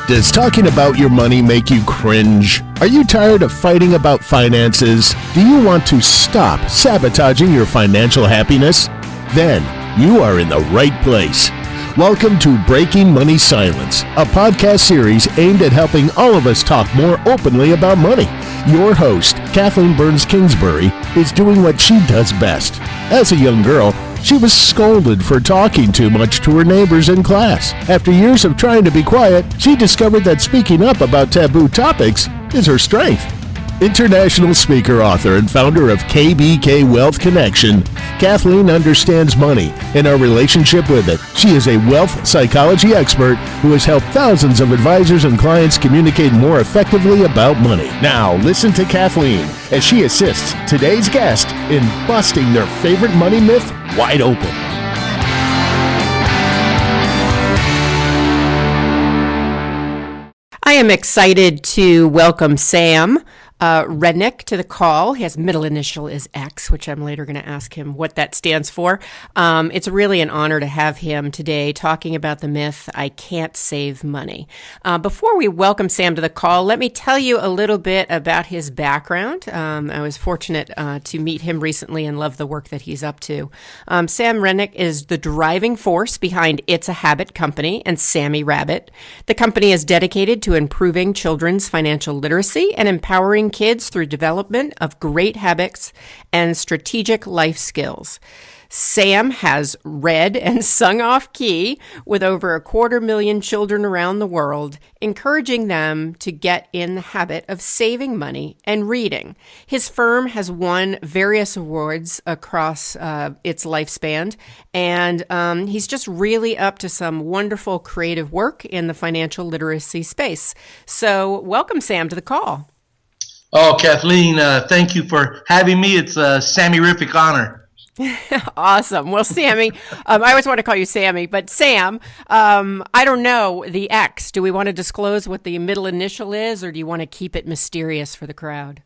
Does talking about your money make you cringe? Are you tired of fighting about finances? Do you want to stop sabotaging your financial happiness? Then you are in the right place. Welcome to Breaking Money Silence, a podcast series aimed at helping all of us talk more openly about money. Your host, Kathleen Kingsbury, is doing what she does best. As a young girl, she was scolded for talking too much to her neighbors in class. After years of trying to be quiet, she discovered that speaking up about taboo topics is her strength. International speaker, author, and founder of KBK Wealth Connection, Kathleen understands money and our relationship with it. She is a wealth psychology expert who has helped thousands of advisors and clients communicate more effectively about money. Now, listen to Kathleen as she assists today's guest in busting their favorite money myth wide open. I am excited to welcome Sam Renick to the call. His middle initial is X, which I'm later going to ask him what that stands for. It's really an honor to have him today talking about the myth, I can't save money. Before we welcome Sam to the call, let me tell you a little bit about his background. I was fortunate to meet him recently and love the work that he's up to. Sam Renick is the driving force behind It's a Habit company and Sammy Rabbit. The company is dedicated to improving children's financial literacy and empowering kids through development of great habits and strategic life skills. Sam has read and sung off key with over 250,000 children around the world, encouraging them to get in the habit of saving money and reading. His firm has won various awards across its lifespan, and he's just really up to some wonderful creative work in the financial literacy space. So welcome, Sam, to the call. Oh, Kathleen, thank you for having me. It's a Sammy-rific honor. Awesome. Well, Sammy, I always want to call you Sammy, but Sam, I don't know, the X, do we want to disclose what the middle initial is, or do you want to keep it mysterious for the crowd?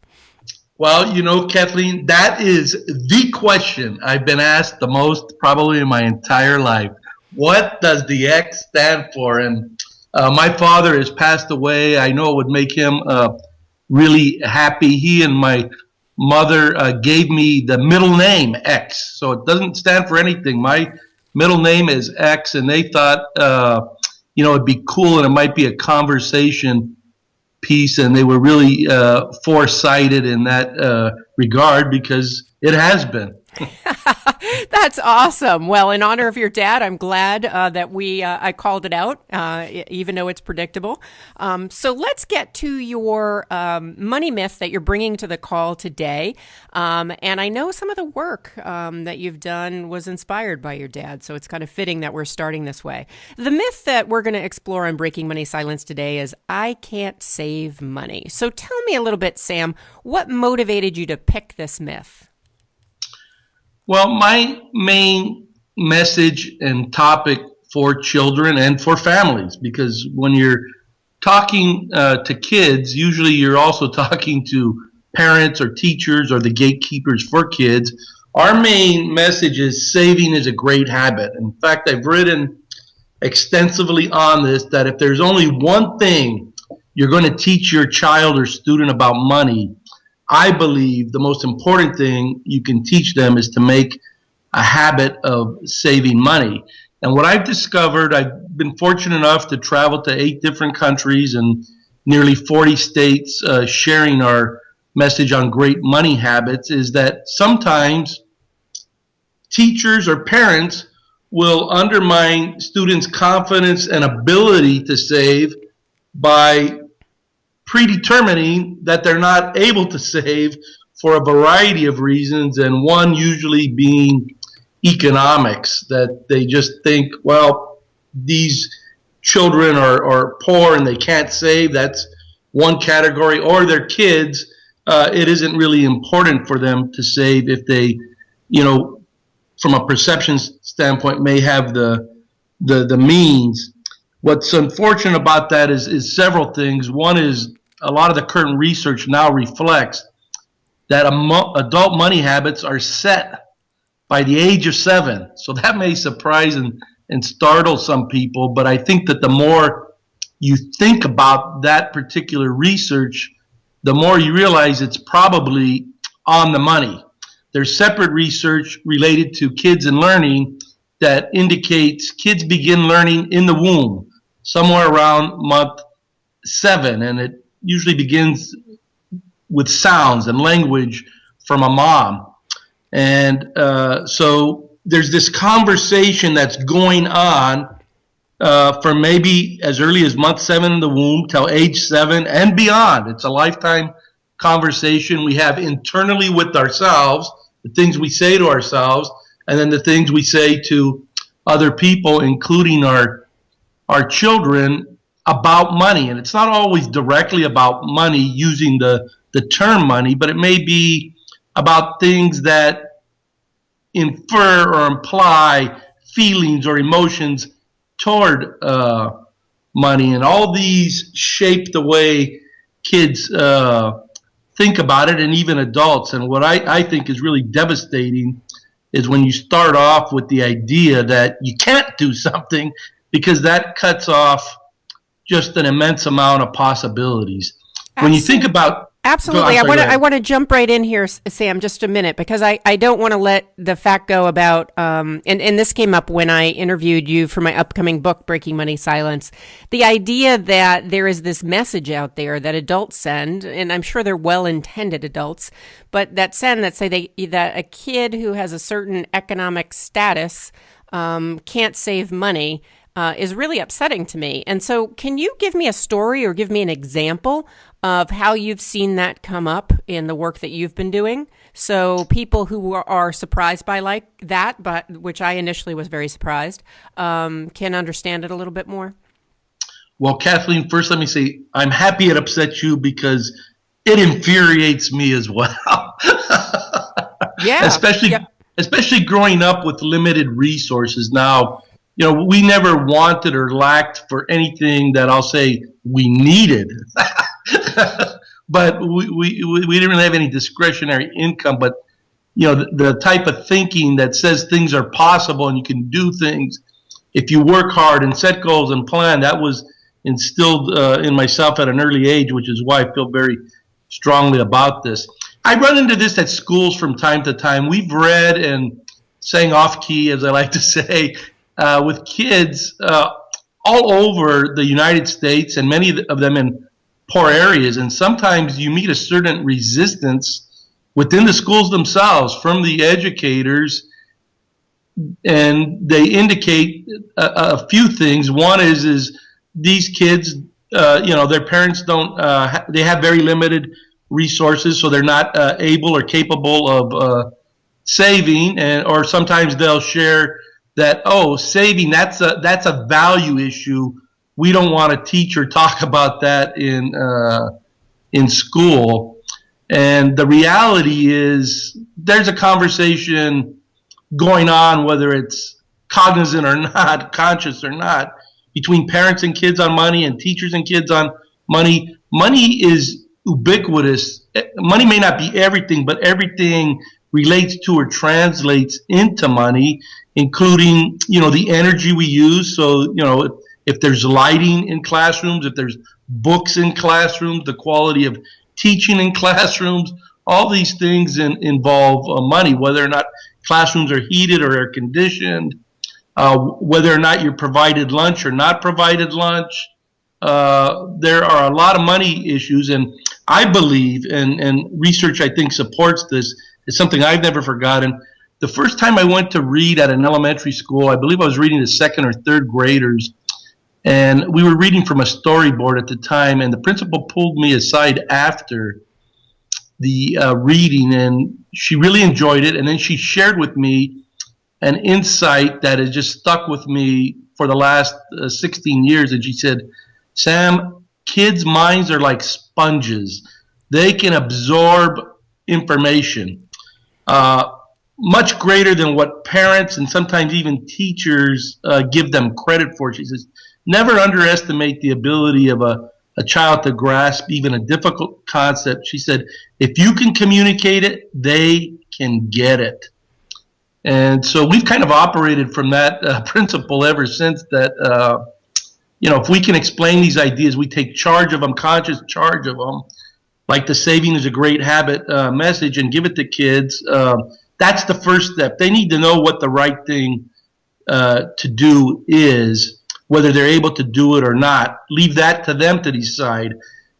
Well, you know, Kathleen, that is the question I've been asked the most probably in my entire life. What does the X stand for? And my father has passed away. I know it would make him really happy. He and my mother gave me the middle name X, so it doesn't stand for anything. My middle name is X, and they thought it'd be cool and it might be a conversation piece, and they were really foresighted in that regard because it has been. That's awesome. Well, in honor of your dad, I'm glad that I called it out, even though it's predictable. So let's get to your money myth that you're bringing to the call today. And I know some of the work that you've done was inspired by your dad, so it's kind of fitting that we're starting this way. The myth that we're going to explore on Breaking Money Silence today is I can't save money. So tell me a little bit, Sam, what motivated you to pick this myth? Well, my main message and topic for children and for families, because when you're talking to kids, usually you're also talking to parents or teachers or the gatekeepers for kids. Our main message is saving is a great habit. In fact, I've written extensively on this, that if there's only one thing you're going to teach your child or student about money, I believe the most important thing you can teach them is to make a habit of saving money. And what I've discovered, I've been fortunate enough to travel to 8 different countries and nearly 40 states sharing our message on great money habits, is that sometimes teachers or parents will undermine students' confidence and ability to save by predetermining that they're not able to save for a variety of reasons, and one usually being economics, that they just think, well, these children are poor and they can't save. That's one category. Or their kids, it isn't really important for them to save if they, from a perception standpoint, may have the means. What's unfortunate about that is several things. One is a lot of the current research now reflects that adult money habits are set by the age of 7. So that may surprise and startle some people, but I think that the more you think about that particular research, the more you realize it's probably on the money. There's separate research related to kids and learning that indicates kids begin learning in the womb somewhere around month 7, and it usually begins with sounds and language from a mom. And so there's this conversation that's going on for maybe as early as month 7 in the womb till age 7 and beyond. It's a lifetime conversation we have internally with ourselves, the things we say to ourselves, and then the things we say to other people, including our children, about money. And it's not always directly about money using the term money, but it may be about things that infer or imply feelings or emotions toward money. And all these shape the way kids think about it, and even adults. And what I think is really devastating is when you start off with the idea that you can't do something, because that cuts off just an immense amount of possibilities. When you think about Absolutely. I want to jump right in here, Sam, just a minute, because I don't want to let the fact go about, and this came up when I interviewed you for my upcoming book, Breaking Money Silence, the idea that there is this message out there that adults send, and I'm sure they're well-intended adults, but that say that a kid who has a certain economic status can't save money is really upsetting to me. And so can you give me a story or give me an example of how you've seen that come up in the work that you've been doing? So people who are surprised by like that, but which I initially was very surprised, can understand it a little bit more. Well, Kathleen, first let me say I'm happy it upset you, because it infuriates me as well. Yeah. Especially growing up with limited resources. Now, we never wanted or lacked for anything that I'll say we needed. But we didn't really have any discretionary income. But, the type of thinking that says things are possible and you can do things if you work hard and set goals and plan, that was instilled in myself at an early age, which is why I feel very strongly about this. I run into this at schools from time to time. We've read and sang off key, as I like to say, with kids all over the United States, and many of them in poor areas. And sometimes you meet a certain resistance within the schools themselves from the educators, and they indicate a few things. One is these kids, their parents don't, they have very limited resources, so they're not able or capable of saving, or sometimes they'll share that, saving, that's a value issue. We don't want to teach or talk about that in school. And the reality is there's a conversation going on, whether it's cognizant or not, conscious or not, between parents and kids on money and teachers and kids on money. Money is ubiquitous. Money may not be everything, but everything relates to or translates into money, including, the energy we use. So, if there's lighting in classrooms, if there's books in classrooms, the quality of teaching in classrooms, all these things involve money, whether or not classrooms are heated or air conditioned, whether or not you're provided lunch or not provided lunch. There are a lot of money issues, and I believe, and research I think supports this, it's something I've never forgotten. The first time I went to read at an elementary school, I believe I was reading to second or third graders, and we were reading from a storyboard at the time, and the principal pulled me aside after the reading, and she really enjoyed it, and then she shared with me an insight that has just stuck with me for the last 16 years, and she said, Sam, kids' minds are like sponges. They can absorb information much greater than what parents and sometimes even teachers give them credit for. She says, never underestimate the ability of a child to grasp even a difficult concept. She said, if you can communicate it, they can get it. And so we've kind of operated from that principle ever since, that if we can explain these ideas, we take charge of them, conscious charge of them, like the saving is a great habit message, and give it to kids. That's the first step. They need to know what the right thing to do is, whether they're able to do it or not. Leave that to them to decide.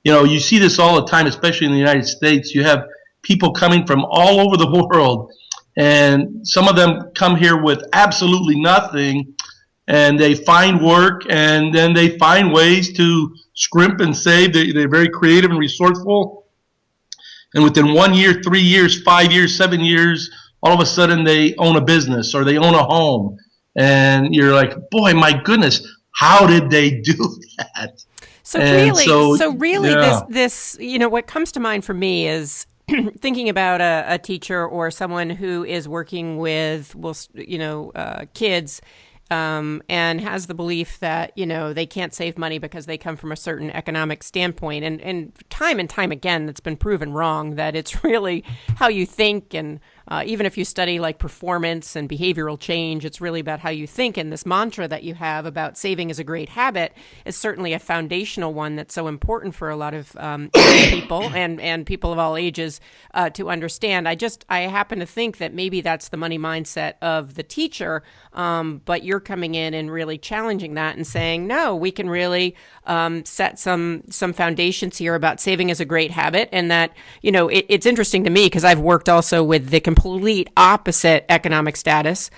You see this all the time, especially in the United States. You have people coming from all over the world, and some of them come here with absolutely nothing, and they find work, and then they find ways to scrimp and save. They're very creative and resourceful, and within 1 year, 3 years, 5 years, 7 years, all of a sudden they own a business or they own a home, and you're like, boy, my goodness, how did they do that? So really, yeah. this what comes to mind for me is thinking about a teacher or someone who is working with kids. And has the belief that, they can't save money because they come from a certain economic standpoint. And time again, that's been proven wrong, that it's really how you think. And even if you study like performance and behavioral change, it's really about how you think. And this mantra that you have about saving is a great habit is certainly a foundational one that's so important for a lot of people and people of all ages to understand. I happen to think that maybe that's the money mindset of the teacher, but you're coming in and really challenging that and saying, no, we can really set some foundations here about saving is a great habit. And that, it's interesting to me because I've worked also with the complete opposite economic status,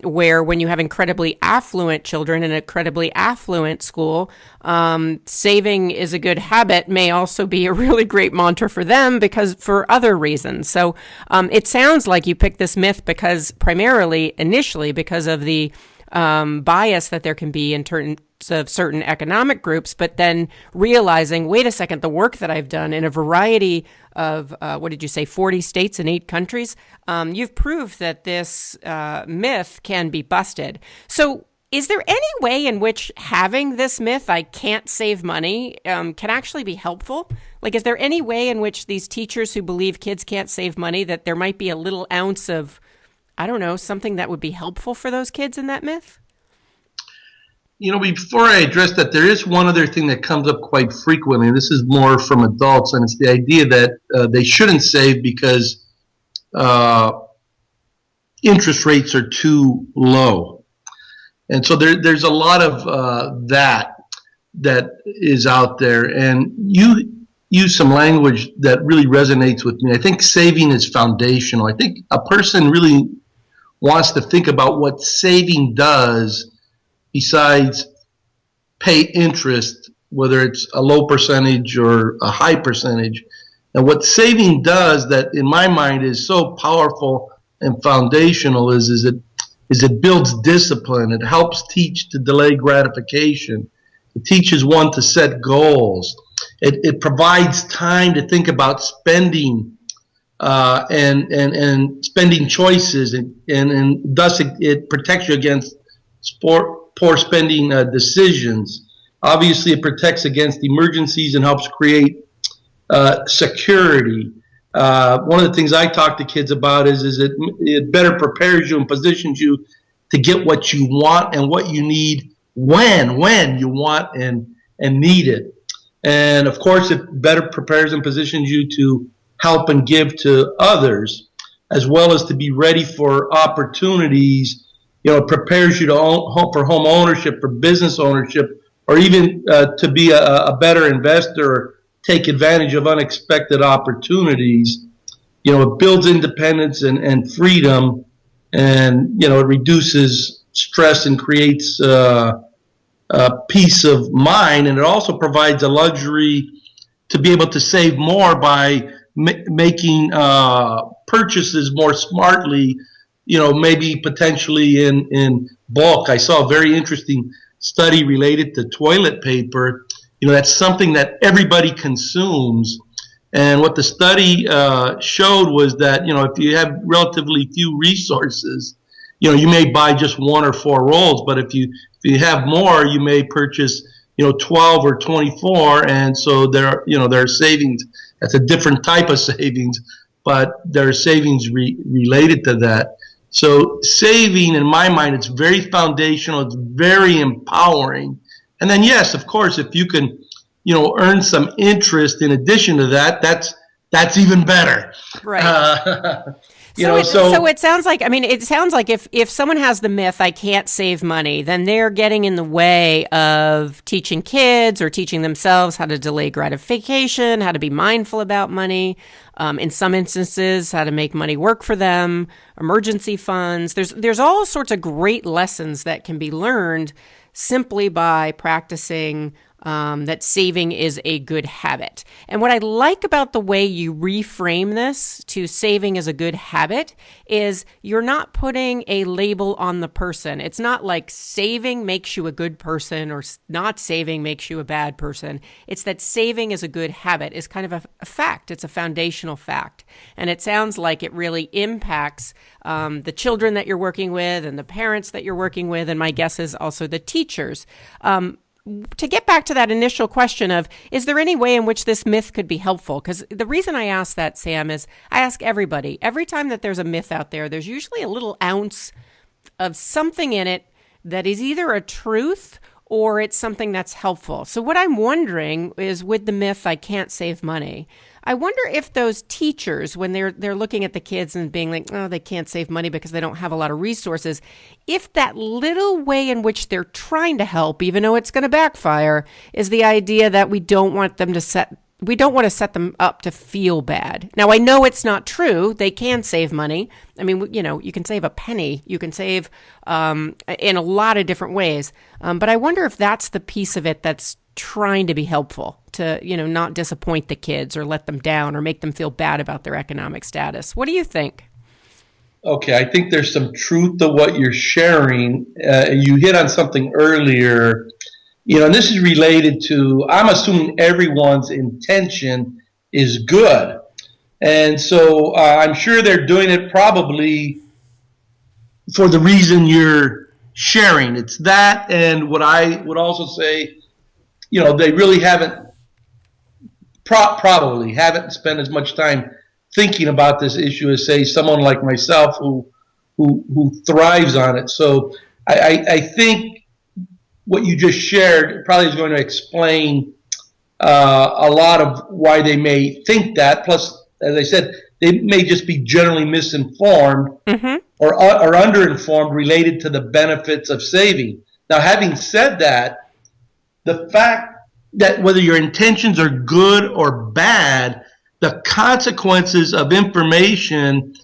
where when you have incredibly affluent children in an incredibly affluent school, saving is a good habit may also be a really great mantra for them because for other reasons. So it sounds like you picked this myth initially because of the bias that there can be in terms of certain economic groups, but then realizing, wait a second, the work that I've done in a variety of, 40 states and 8 countries, you've proved that this myth can be busted. So is there any way in which having this myth, I can't save money, can actually be helpful? Like, is there any way in which these teachers who believe kids can't save money, that there might be a little ounce of, I don't know, something that would be helpful for those kids in that myth? Before I address that, there is one other thing that comes up quite frequently, and this is more from adults, and it's the idea that they shouldn't save because interest rates are too low. And so there's a lot of that is out there, and you use some language that really resonates with me. I think saving is foundational. I think a person really wants to think about what saving does besides pay interest, whether it's a low percentage or a high percentage. And what saving does that in my mind is so powerful and foundational is it builds discipline. It helps teach to delay gratification. It teaches one to set goals. It provides time to think about spending and spending choices, and thus it protects you against poor spending decisions. Obviously, it protects against emergencies and helps create security. One of the things I talk to kids about is it better prepares you and positions you to get what you want and what you need when you want and need it. And of course, it better prepares and positions you to help and give to others, as well as to be ready for opportunities. It prepares you for home ownership, for business ownership, or even to be a better investor, or take advantage of unexpected opportunities. It builds independence and freedom, and it reduces stress and creates peace of mind, and it also provides a luxury to be able to save more by making purchases more smartly, maybe potentially in bulk. I saw a very interesting study related to toilet paper. That's something that everybody consumes, and what the study showed was that if you have relatively few resources, you may buy just 1 or 4 rolls, but if you have more, you may purchase 12 or 24, and so there are savings. That's a different type of savings, but there are savings related to that. So saving, in my mind, it's very foundational. It's very empowering, And then, yes, of course, if you can, earn some interest in addition to that, that's even better. Right. So it sounds like, if someone has the myth, I can't save money, then they're getting in the way of teaching kids or teaching themselves how to delay gratification, how to be mindful about money. In some instances, how to make money work for them, emergency funds. There's all sorts of great lessons that can be learned simply by practicing that saving is a good habit. And what I like about the way you reframe this to saving is a good habit is you're not putting a label on the person. It's not like saving makes you a good person or not saving makes you a bad person. It's that saving is a good habit is kind of a fact. It's a foundational fact. And it sounds like it really impacts the children that you're working with and the parents that you're working with. And my guess is also the teachers. To get back to that initial question of, is there any way in which this myth could be helpful? Because the reason I ask that, Sam, is I ask everybody, every time that there's a myth out there, there's usually a little ounce of something in it that is either a truth or it's something that's helpful. So what I'm wondering is with the myth, I can't save money, I wonder if those teachers, when they're looking at the kids and being like, oh, they can't save money because they don't have a lot of resources, if that little way in which they're trying to help, even though it's going to backfire, is the idea that we don't want to set them up to feel bad. Now, I know it's not true. They can save money. I mean, you can save a penny. You can save in a lot of different ways. But I wonder if that's the piece of it that's trying to be helpful to, not disappoint the kids or let them down or make them feel bad about their economic status. What do you think? Okay, I think there's some truth to what you're sharing. You hit on something earlier. And this is related to, I'm assuming everyone's intention is good. And so I'm sure they're doing it probably for the reason you're sharing. It's that, and what I would also say, they really probably haven't spent as much time thinking about this issue as, say, someone like myself who thrives on it. So I think what you just shared probably is going to explain a lot of why they may think that. Plus, as I said, they may just be generally misinformed or underinformed related to the benefits of saving. Now, having said that, the fact that whether your intentions are good or bad, the consequences of information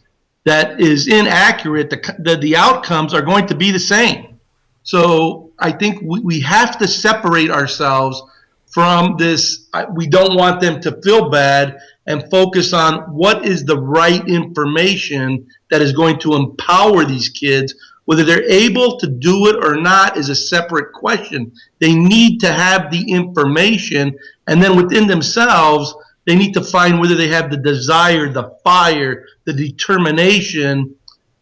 that is inaccurate, the outcomes are going to be the same. So I think we have to separate ourselves from this, we don't want them to feel bad, and focus on what is the right information that is going to empower these kids. Whether they're able to do it or not is a separate question. They need to have the information, and then within themselves, they need to find whether they have the desire, the fire, the determination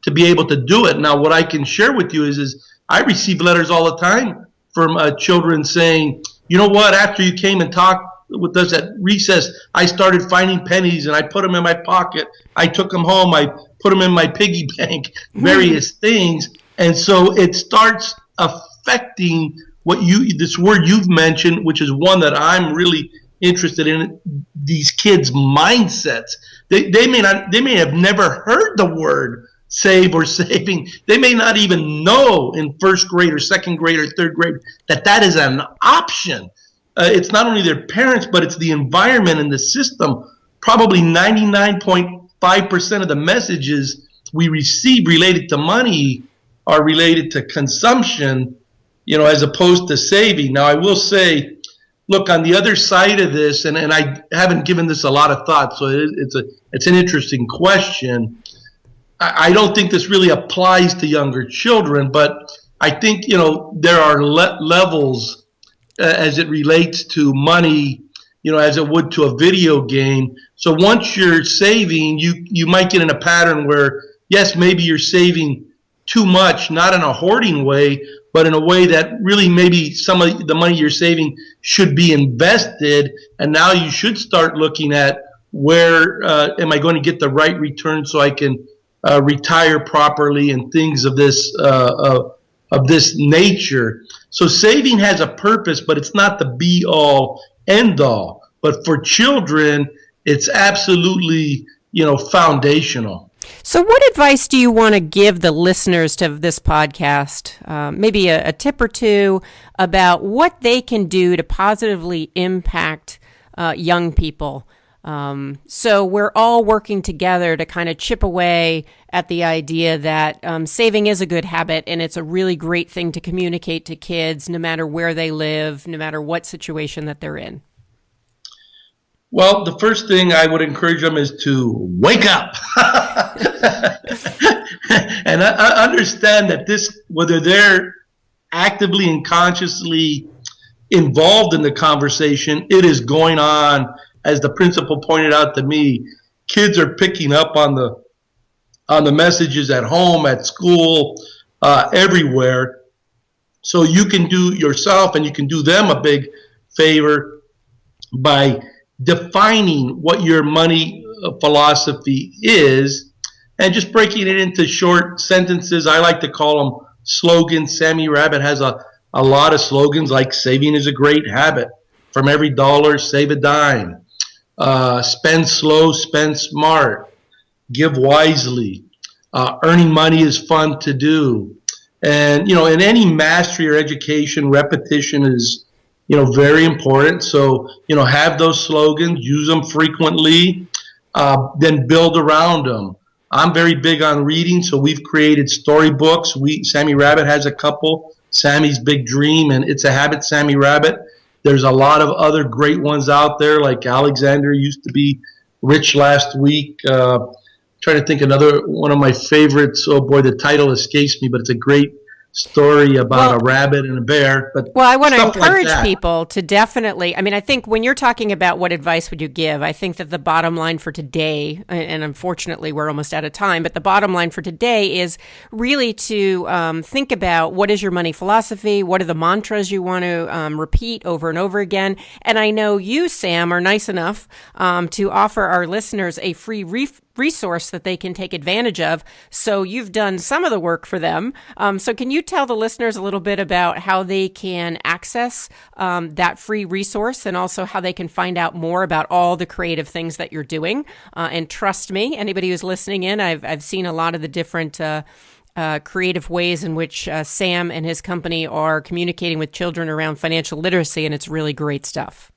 to be able to do it. Now, what I can share with you is I receive letters all the time from children saying, you know what, after you came and talked with us at recess, I started finding pennies and I put them in my pocket. I took them home. I put them in my piggy bank, various things. And so it starts affecting this word you've mentioned, which is one that I'm really interested in, these kids' mindsets. They may have never heard the word save or saving. They may not even know in first grade or second grade or third grade that is an option. It's not only their parents, but it's the environment and the system. Probably 99.5% of the messages we receive related to money are related to consumption, as opposed to saving. Now, I will say, look, on the other side of this, and I haven't given this a lot of thought, so it's an interesting question. I don't think this really applies to younger children, but I think, there are levels as it relates to money, as it would to a video game. So once you're saving, you might get in a pattern where, yes, maybe you're saving too much, not in a hoarding way, but in a way that really maybe some of the money you're saving should be invested. And now you should start looking at where am I going to get the right return so I can retire properly and things of this of this nature. So saving has a purpose, but it's not the be all end all. But for children, it's absolutely, foundational. So what advice do you want to give the listeners to this podcast? Maybe a tip or two about what they can do to positively impact young people. So we're all working together to kind of chip away at the idea that saving is a good habit, and it's a really great thing to communicate to kids no matter where they live, no matter what situation that they're in. Well, the first thing I would encourage them is to wake up and understand that whether they're actively and consciously involved in the conversation, it is going on. As the principal pointed out to me, kids are picking up on the messages at home, at school, everywhere. So you can do yourself and you can do them a big favor by defining what your money philosophy is and just breaking it into short sentences. I like to call them slogans. Sammy Rabbit has a lot of slogans like saving is a great habit. From every dollar, save a dime. Spend slow, spend smart. Give wisely. Earning money is fun to do. And, in any mastery or education, repetition is very important. So, have those slogans, use them frequently, then build around them. I'm very big on reading, so we've created storybooks. Sammy Rabbit has a couple, Sammy's Big Dream and It's a Habit, Sammy Rabbit. There's a lot of other great ones out there, like Alexander used to be rich last week. Trying to think another one of my favorites. Oh boy, the title escapes me, but it's a great story about a rabbit and a bear. But I want to encourage people to definitely, I think when you're talking about what advice would you give, I think that the bottom line for today, and unfortunately we're almost out of time, but the bottom line for today is really to think about what is your money philosophy, what are the mantras you want to repeat over and over again. And I know you, Sam, are nice enough to offer our listeners a free resource that they can take advantage of. So you've done some of the work for them. So can you tell the listeners a little bit about how they can access that free resource and also how they can find out more about all the creative things that you're doing? And trust me, anybody who's listening in, I've seen a lot of the different creative ways in which Sam and his company are communicating with children around financial literacy, and it's really great stuff.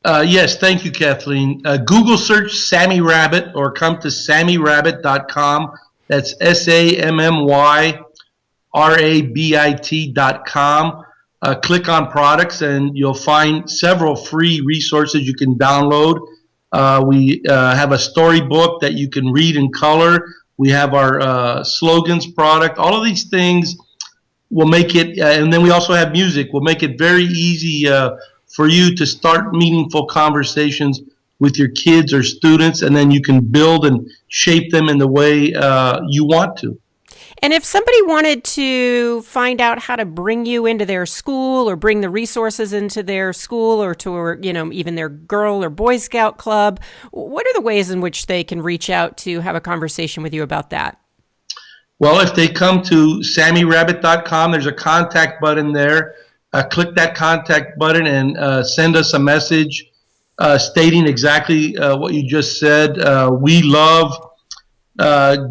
Yes, thank you, Kathleen. Google search Sammy Rabbit or come to sammyrabbit.com. That's SAMMYRABIT.com. Click on products and you'll find several free resources you can download. We have a storybook that you can read in color. We have our slogans product. All of these things will make it, and then we also have music, will make it very easy for you to start meaningful conversations with your kids or students, and then you can build and shape them in the way you want to. And if somebody wanted to find out how to bring you into their school or bring the resources into their school or to, even their Girl or Boy Scout club, what are the ways in which they can reach out to have a conversation with you about that? Well, if they come to sammyrabbit.com, there's a contact button there. Click that contact button and send us a message stating exactly what you just said. We love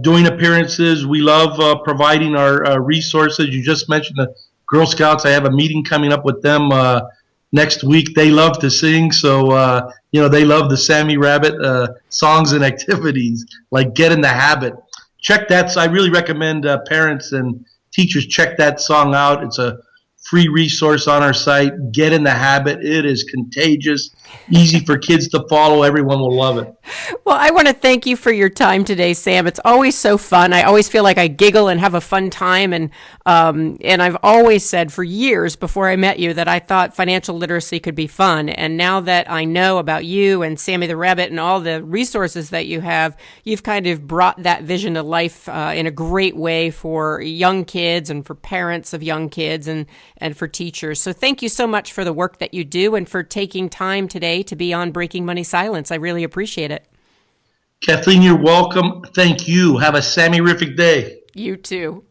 doing appearances. We love providing our resources. You just mentioned the Girl Scouts. I have a meeting coming up with them next week. They love to sing, so they love the Sammy Rabbit songs and activities, like Get in the Habit. Check that. So I really recommend parents and teachers check that song out. It's a free resource on our site. Get in the Habit. It is contagious, easy for kids to follow. Everyone will love it. Well, I want to thank you for your time today, Sam. It's always so fun. I always feel like I giggle and have a fun time. And I've always said for years before I met you that I thought financial literacy could be fun. And now that I know about you and Sammy the Rabbit and all the resources that you have, you've kind of brought that vision to life in a great way for young kids and for parents of young kids and for teachers. So thank you so much for the work that you do and for taking time today to be on Breaking Money Silence. I really appreciate it. Kathleen, you're welcome. Thank you. Have a Sammy-rific day. You too.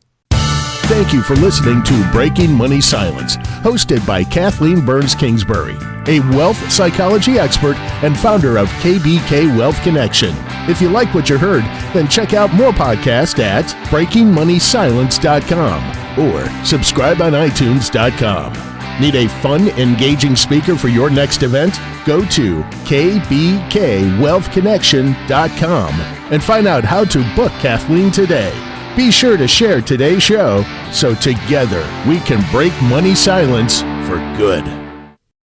Thank you for listening to Breaking Money Silence, hosted by Kathleen Burns Kingsbury, a wealth psychology expert and founder of KBK Wealth Connection. If you like what you heard, then check out more podcasts at breakingmoneysilence.com or subscribe on iTunes.com. Need a fun, engaging speaker for your next event? Go to kbkwealthconnection.com and find out how to book Kathleen today. Be sure to share today's show so together we can break money silence for good.